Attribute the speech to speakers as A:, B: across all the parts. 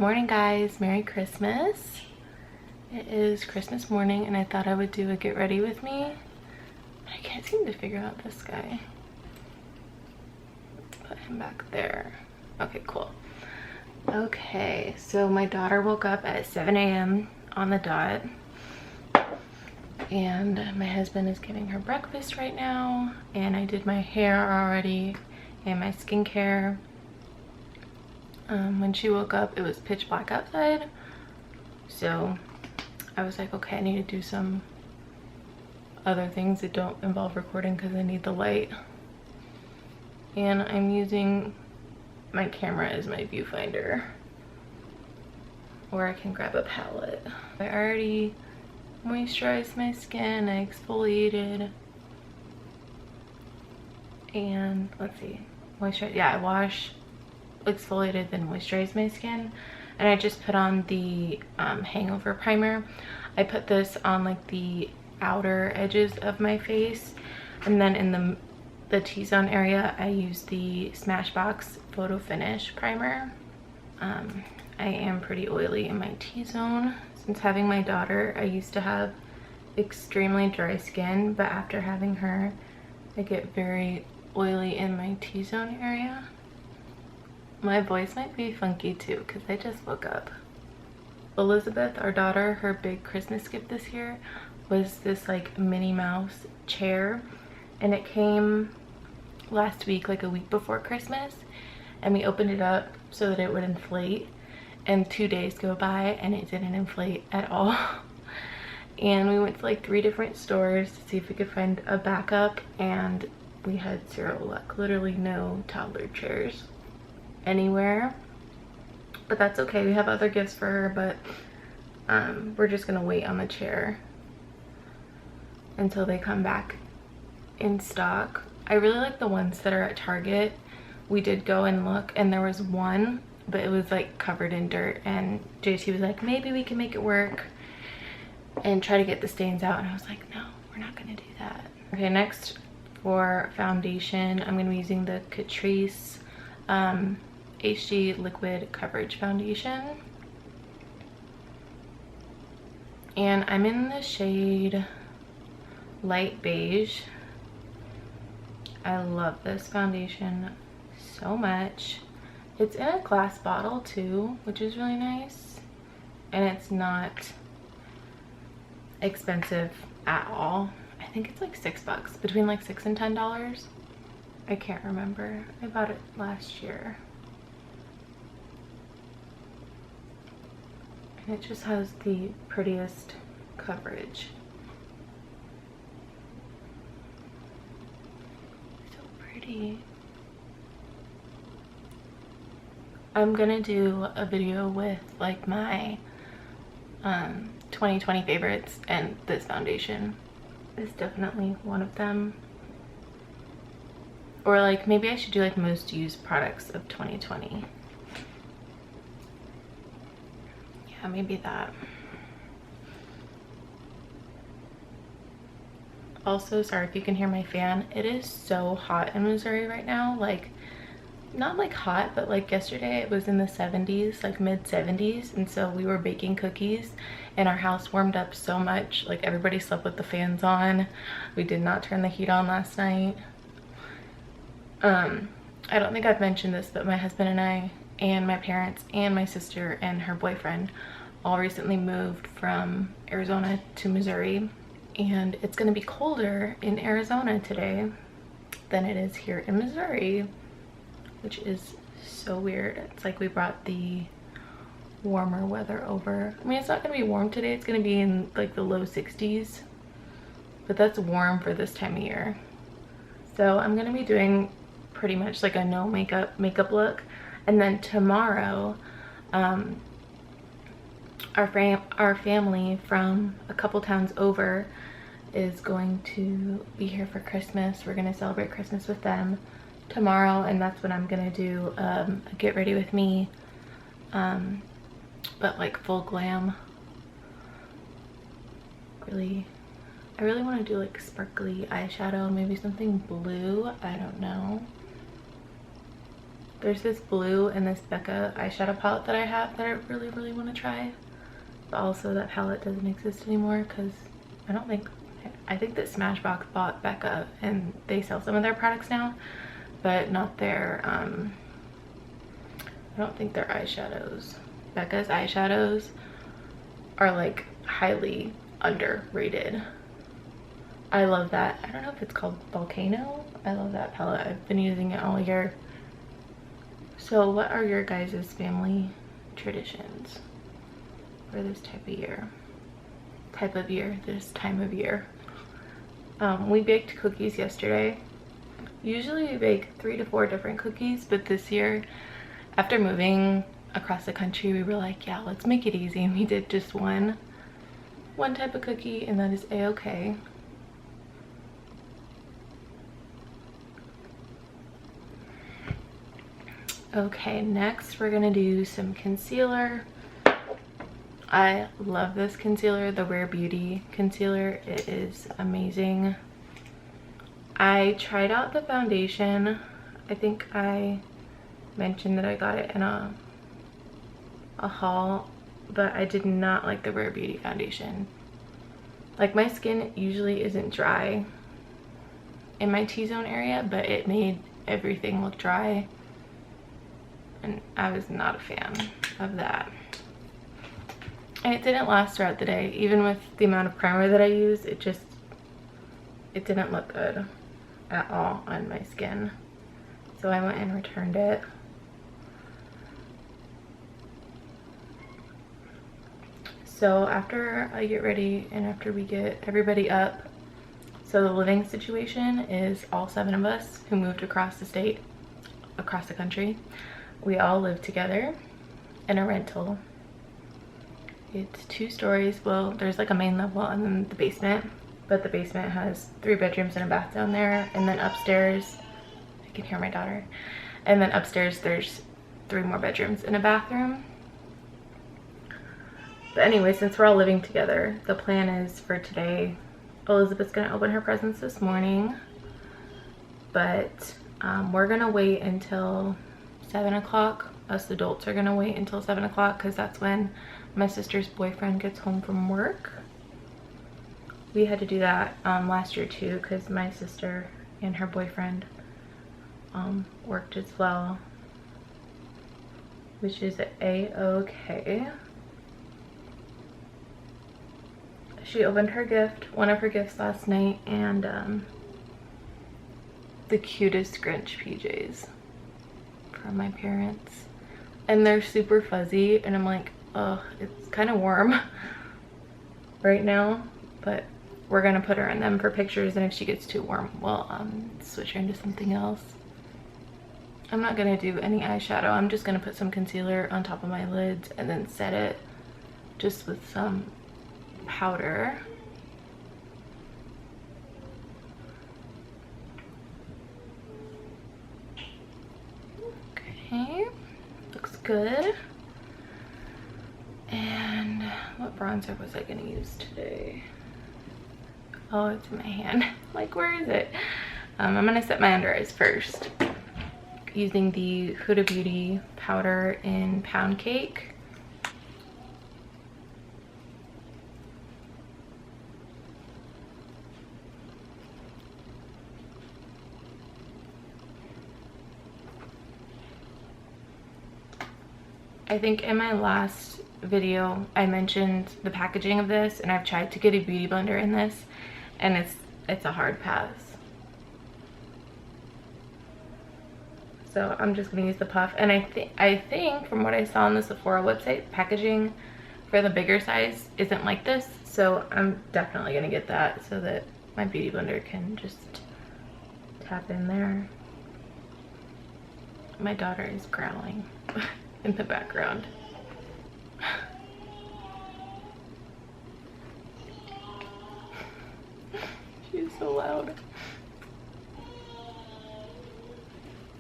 A: Morning guys, Merry Christmas. It is Christmas morning and I thought I would do a get ready with me. I can't seem to figure out this guy. Let's put him back there. Okay, cool. Okay, so my daughter woke up at 7 a.m. on the dot. And my husband is giving her breakfast right now. And I did my hair already and my skincare. When she woke up, it was pitch black outside. So I was like, okay, I need to do some other things that don't involve recording because I need the light. And I'm using my camera as my viewfinder. Or I can grab a palette. I already moisturized my skin, I exfoliated. And let's see, moisturize, yeah, I wash, exfoliated, then moisturized my skin. And I just put on the hangover primer. I put this on like the outer edges of my face, and then in the T-zone area I use the Smashbox Photo Finish primer. I am pretty oily in my T-zone. Since having my daughter, I used to have extremely dry skin, but after having her I get very oily in my T-zone area. My voice might be funky too because I just woke up. Elizabeth, our daughter, her big Christmas gift this year was this like Minnie Mouse chair, and it came last week, like a week before Christmas, and we opened it up so that it would inflate, and 2 days go by and it didn't inflate at all. And we went to like 3 different stores to see if we could find a backup, and we had zero luck. Literally no toddler chairs anywhere, but that's okay. We have other gifts for her, but we're just gonna wait on the chair until they come back in stock. I really like the ones that are at Target. We did go and look, and there was one, but it was like covered in dirt, and JT was like, maybe we can make it work and try to get the stains out, and I was like, no, we're not gonna do that. Okay, next for foundation, I'm gonna be using the Catrice HD Liquid Coverage Foundation, and I'm in the shade Light Beige. I love this foundation so much. It's in a glass bottle too, which is really nice, and it's not expensive at all. I think it's like $6, between like $6 and $10. I can't remember. I bought it last year. And it just has the prettiest coverage. So pretty. I'm gonna do a video with like my 2020 favorites, and this foundation is definitely one of them. Or like maybe I should do like most used products of 2020. Yeah, maybe that. Also, sorry if you can hear my fan. It is so hot in Missouri right now. Like, not like hot, but like yesterday it was in the 70s, like mid 70s, and so we were baking cookies and our house warmed up so much. Like everybody slept with the fans on. We did not turn the heat on last night. I don't think I've mentioned this, but my husband and I and my parents and my sister and her boyfriend all recently moved from Arizona to Missouri, and it's going to be colder in Arizona today than it is here in Missouri, which is so weird. It's like we brought the warmer weather over. I mean, it's not going to be warm today. It's going to be in like the low 60s, but that's warm for this time of year. So I'm going to be doing pretty much like a no makeup look, and then tomorrow our family from a couple towns over is going to be here for Christmas. We're going to celebrate Christmas with them tomorrow, and that's when I'm gonna do a get ready with me, but like full glam. I really want to do like sparkly eyeshadow, maybe something blue, I don't know. There's this blue and this Becca eyeshadow palette that I have that I really want to try. But also that palette doesn't exist anymore because I think that Smashbox bought Becca and they sell some of their products now, but not their, I don't think their eyeshadows. Becca's eyeshadows are like highly underrated. I love that. I don't know if it's called Volcano. I love that palette. I've been using it all year. So what are your guys' family traditions for this type of year? This time of year. We baked cookies yesterday. Usually we bake 3 to 4 different cookies, but this year, after moving across the country, we were like, yeah, let's make it easy, and we did just one type of cookie, and that is a-okay. Okay, next we're gonna do some concealer. I love this concealer, the Rare Beauty concealer. It is amazing. I tried out the foundation. I think I mentioned that I got it in a haul, but I did not like the Rare Beauty foundation. Like, my skin usually isn't dry in my T-zone area, but it made everything look dry, and I was not a fan of that. And it didn't last throughout the day. Even with the amount of primer that I used, it didn't look good at all on my skin. So I went and returned it. So after I get ready and after we get everybody up, so the living situation is all 7 of us who moved across the state, across the country. We all live together in a rental. It's 2 stories. Well, there's like a main level and then the basement, but the basement has 3 bedrooms and a bath down there, and then upstairs, I can hear my daughter, and then upstairs there's 3 more bedrooms and a bathroom. But anyway, since we're all living together, the plan is for today, Elizabeth's gonna open her presents this morning, but we're gonna wait until 7 o'clock. Us adults are gonna wait until 7 o'clock because that's when my sister's boyfriend gets home from work. We had to do that last year too because my sister and her boyfriend worked as well, which is a-okay. She opened her gift, one of her gifts last night, and the cutest Grinch PJs from my parents. And they're super fuzzy, and I'm like, oh, it's kind of warm right now, but we're gonna put her in them for pictures, and if she gets too warm, we'll switch her into something else. I'm not gonna do any eyeshadow. I'm just gonna put some concealer on top of my lids and then set it just with some powder. Okay, looks good. And what bronzer was I gonna use today? Oh, it's in my hand. Like, where is it? I'm gonna set my under eyes first using the Huda Beauty powder in Pound Cake. I think in my last video I mentioned the packaging of this, and I've tried to get a beauty blender in this, and it's a hard pass. So I'm just gonna use the puff, and I think from what I saw on the Sephora website, packaging for the bigger size isn't like this, so I'm definitely gonna get that so that my beauty blender can just tap in there. My daughter is growling in the background. She's so loud.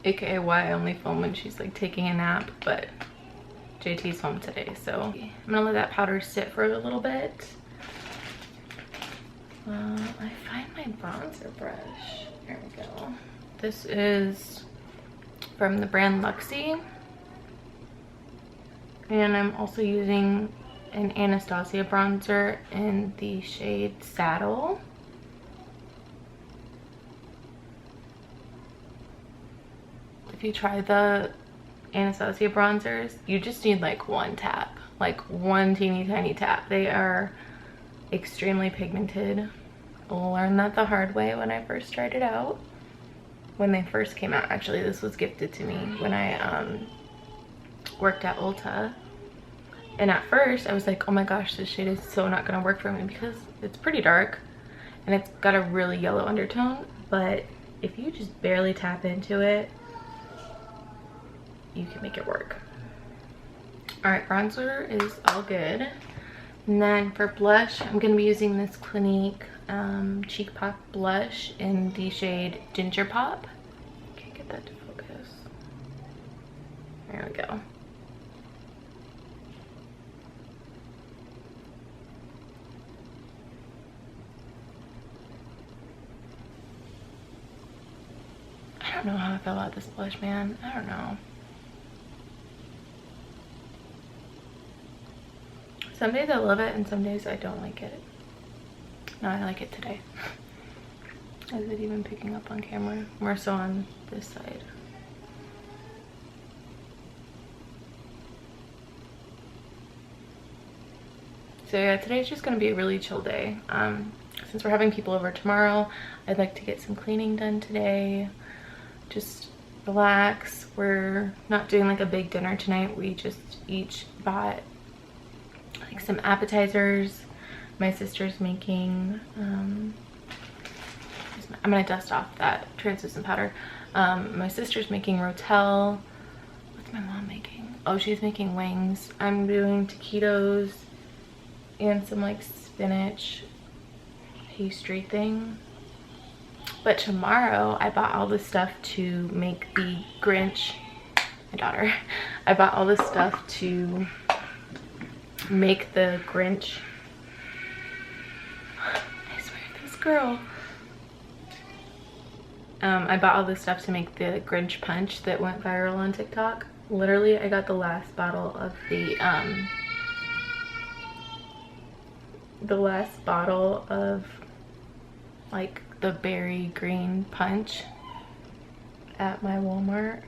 A: AKA why I only film when she's like taking a nap, but JT's home today, so I'm gonna let that powder sit for a little bit. I find my bronzer brush. There we go. This is from the brand Luxie. And I'm also using an Anastasia bronzer in the shade Saddle. If you try the Anastasia bronzers, you just need like one tap, like one teeny tiny tap. They are extremely pigmented. I learned that the hard way when I first tried it out. When they first came out, actually, this was gifted to me when I worked at Ulta. And at first I was like, oh my gosh, this shade is so not gonna work for me because it's pretty dark and it's got a really yellow undertone. But if you just barely tap into it, you can make it work. All right, bronzer is all good. And then for blush, I'm gonna be using this Clinique Cheek Pop blush in the shade Ginger Pop. Can't get that to focus. There we go. I don't know how I feel about this blush, man. I don't know. Some days I love it and some days I don't like it. No, I like it today. Is it even picking up on camera? More so on this side. So yeah, today's just gonna be a really chill day. Since we're having people over tomorrow, I'd like to get some cleaning done today. Just relax. We're not doing like a big dinner tonight. We just each bought like some appetizers. My sister's making I'm gonna dust off that translucent powder. My sister's making rotel. What's my mom making? Oh, she's making wings. I'm doing taquitos and some like spinach pastry thing. But tomorrow I bought all this stuff to make the Grinch. My daughter. I bought all this stuff to make the Grinch. I swear, this girl. I bought all this stuff to make the Grinch punch that went viral on TikTok. Literally, I got the last bottle of the like the berry green punch at my Walmart.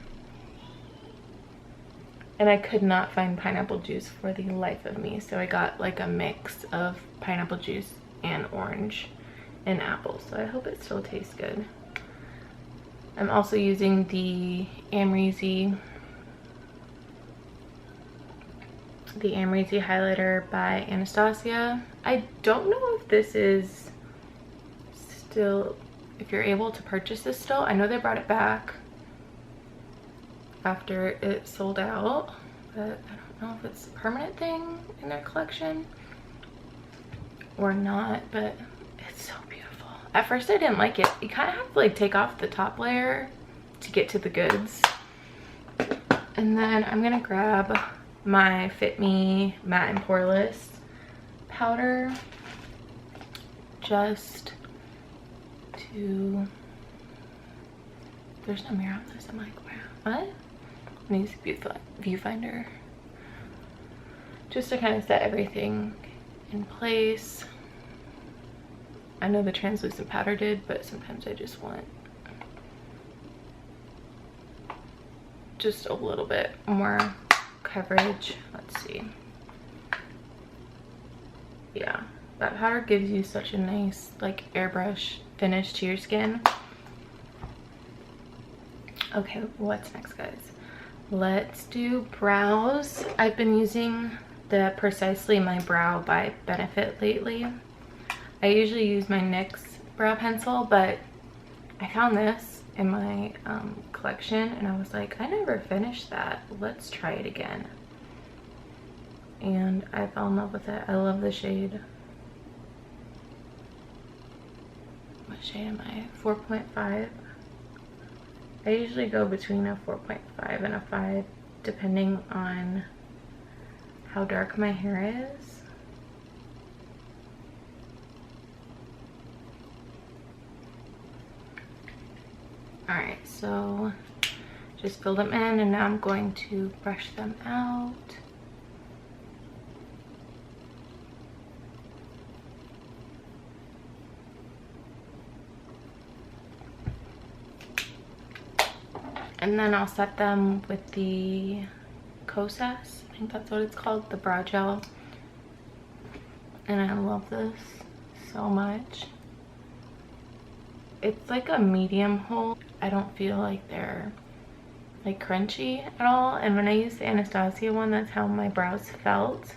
A: And I could not find pineapple juice for the life of me. So I got like a mix of pineapple juice and orange and apple. So I hope it still tastes good. I'm also using the Amrezy highlighter by Anastasia. I don't know if this is still, if you're able to purchase this still. I know they brought it back after it sold out, but I don't know if it's a permanent thing in their collection or not, but it's so beautiful. At first I didn't like it. You kind of have to like take off the top layer to get to the goods. And then I'm gonna grab my Fit Me Matte and Poreless powder just to, there's no mirror on this. I'm like, wow, what? I need a viewfinder just to kind of set everything in place. I know the translucent powder did, but sometimes I just want just a little bit more coverage. Let's see. Yeah, that powder gives you such a nice like airbrush finish to your skin. Okay, what's next, guys? Let's do brows. I've been using the Precisely My Brow by Benefit lately. I usually use my NYX brow pencil, but I found this in my collection and I was like, I never finished that. Let's try it again. And I fell in love with it. I love the shade. What shade am I? 4.5. I usually go between a 4.5 and a 5 depending on how dark my hair is. Alright, so just filled them in, and now I'm going to brush them out. And then I'll set them with the Kosas, I think that's what it's called, the brow gel. And I love this so much. It's like a medium hold. I don't feel like they're like crunchy at all. And when I used the Anastasia one, that's how my brows felt.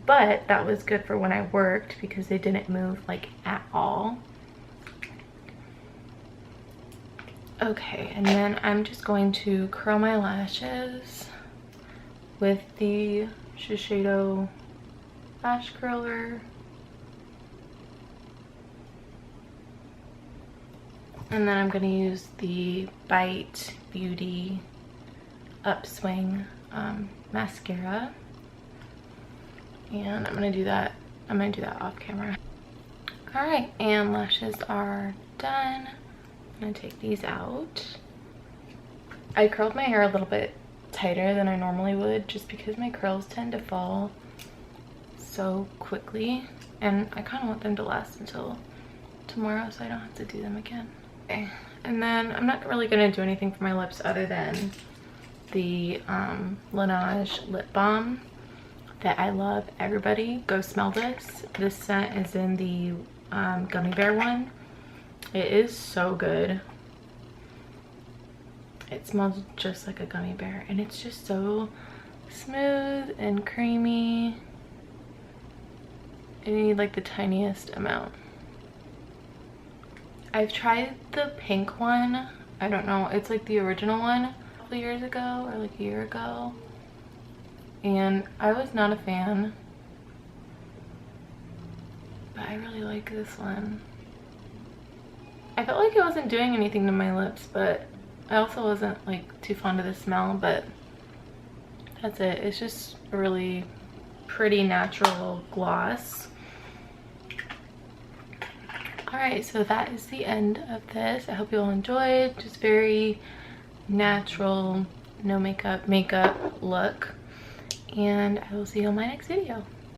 A: But that was good for when I worked because they didn't move like at all. Okay, and then I'm just going to curl my lashes with the Shiseido lash curler. And then I'm going to use the Bite Beauty Upswing mascara. And I'm going to do that. I'm going to do that off camera. Alright, and lashes are done. I'm going to take these out. I curled my hair a little bit tighter than I normally would just because my curls tend to fall so quickly. And I kind of want them to last until tomorrow so I don't have to do them again. Okay, and then I'm not really going to do anything for my lips other than the Laneige lip balm that I love. Everybody go smell this. This scent is in the gummy bear one. It is so good. It smells just like a gummy bear, and it's just so smooth and creamy. And you need like the tiniest amount. I've tried the pink one. I don't know, it's like the original one a couple years ago or like a year ago, and I was not a fan, but I really like this one. I felt like it wasn't doing anything to my lips, but I also wasn't like too fond of the smell, but that's it. It's just a really pretty natural gloss. Alright, so that is the end of this. I hope you all enjoyed. Just very natural, no makeup look. And I will see you on my next video.